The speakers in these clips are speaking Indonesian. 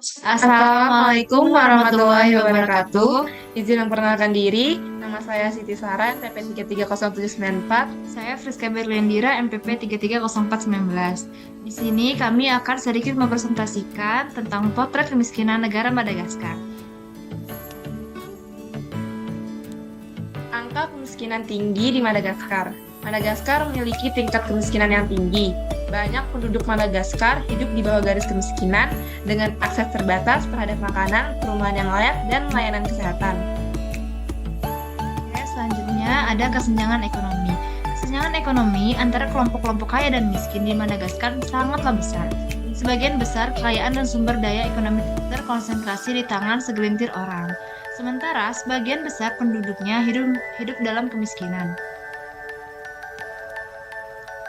Assalamualaikum warahmatullahi wabarakatuh. Izin memperkenalkan diri, nama saya Siti Sara, MPP 330794. Saya Friska Berliandira, MPP 330419. Di sini kami akan sedikit mempresentasikan tentang potret kemiskinan negara Madagaskar. Angka kemiskinan tinggi di Madagaskar. Madagaskar memiliki tingkat kemiskinan yang tinggi. Banyak penduduk Madagaskar hidup di bawah garis kemiskinan dengan akses terbatas terhadap makanan, perumahan yang layak, dan layanan kesehatan. Selanjutnya ada kesenjangan ekonomi. Kesenjangan ekonomi antara kelompok-kelompok kaya dan miskin di Madagaskar sangatlah besar. Sebagian besar kekayaan dan sumber daya ekonomi terkonsentrasi di tangan segelintir orang. Sementara sebagian besar penduduknya hidup dalam kemiskinan.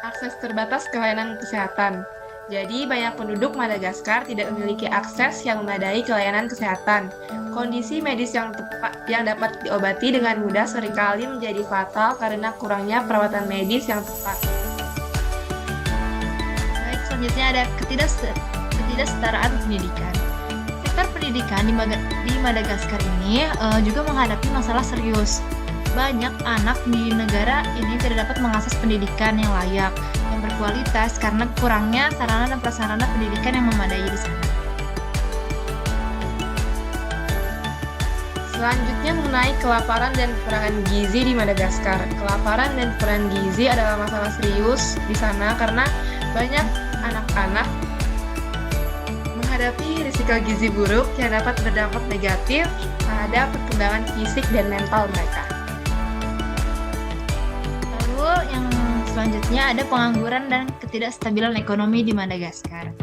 Akses terbatas ke layanan kesehatan. Jadi, banyak penduduk Madagaskar tidak memiliki akses yang memadai ke layanan kesehatan. Kondisi medis yang dapat diobati dengan mudah seringkali menjadi fatal karena kurangnya perawatan medis yang tepat. Baik, selanjutnya ada ketidaksetaraan pendidikan. Sektor pendidikan di Madagaskar ini juga menghadapi masalah serius. Banyak anak di negara ini tidak dapat mengakses pendidikan yang layak, yang berkualitas karena kurangnya sarana dan prasarana pendidikan yang memadai di sana. Selanjutnya mengenai kelaparan dan kekurangan gizi di Madagaskar. Kelaparan dan kekurangan gizi adalah masalah serius di sana karena banyak anak-anak menghadapi risiko gizi buruk yang dapat berdampak negatif terhadap perkembangan fisik dan mental mereka. Yang selanjutnya ada pengangguran dan ketidakstabilan ekonomi di Madagaskar.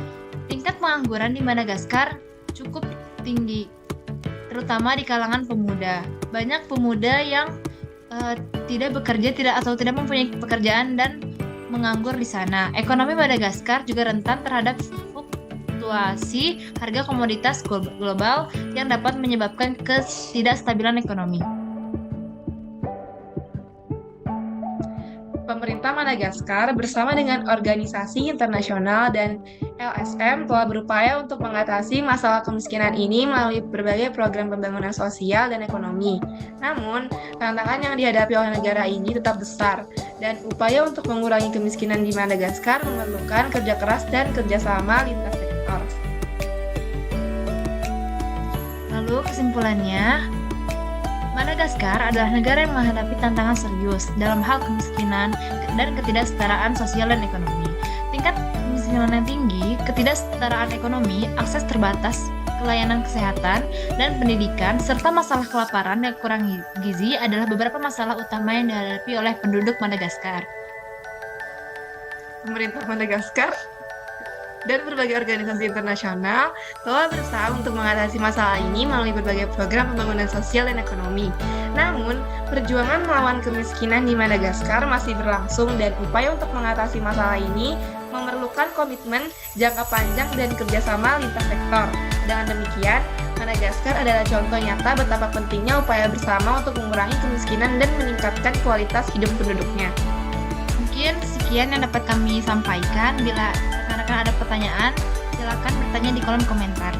Tingkat pengangguran di Madagaskar cukup tinggi, terutama di kalangan pemuda. Banyak pemuda yang tidak bekerja atau tidak mempunyai pekerjaan dan menganggur di sana. Ekonomi Madagaskar juga rentan terhadap fluktuasi harga komoditas global yang dapat menyebabkan ketidakstabilan ekonomi. Pemerintah Madagaskar bersama dengan organisasi internasional dan LSM telah berupaya untuk mengatasi masalah kemiskinan ini melalui berbagai program pembangunan sosial dan ekonomi. Namun, tantangan yang dihadapi oleh negara ini tetap besar, dan upaya untuk mengurangi kemiskinan di Madagaskar memerlukan kerja keras dan kerjasama lintas sektor. Lalu kesimpulannya, Madagaskar adalah negara yang menghadapi tantangan serius dalam hal kemiskinan dan ketidaksetaraan sosial dan ekonomi. Tingkat kemiskinan yang tinggi, ketidaksetaraan ekonomi, akses terbatas ke layanan kesehatan dan pendidikan, serta masalah kelaparan dan kurang gizi adalah beberapa masalah utama yang dihadapi oleh penduduk Madagaskar. Pemerintah Madagaskar dan berbagai organisasi internasional telah berusaha untuk mengatasi masalah ini melalui berbagai program pembangunan sosial dan ekonomi. Namun, perjuangan melawan kemiskinan di Madagaskar masih berlangsung dan upaya untuk mengatasi masalah ini memerlukan komitmen jangka panjang dan kerjasama lintas sektor. Dengan demikian, Madagaskar adalah contoh nyata betapa pentingnya upaya bersama untuk mengurangi kemiskinan dan meningkatkan kualitas hidup penduduknya. Mungkin sekian yang dapat kami sampaikan. Bila rekan-rekan ada pertanyaan, silakan bertanya di kolom komentar.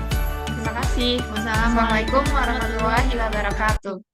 Terima kasih. Wassalamualaikum Assalamualaikum warahmatullahi wabarakatuh.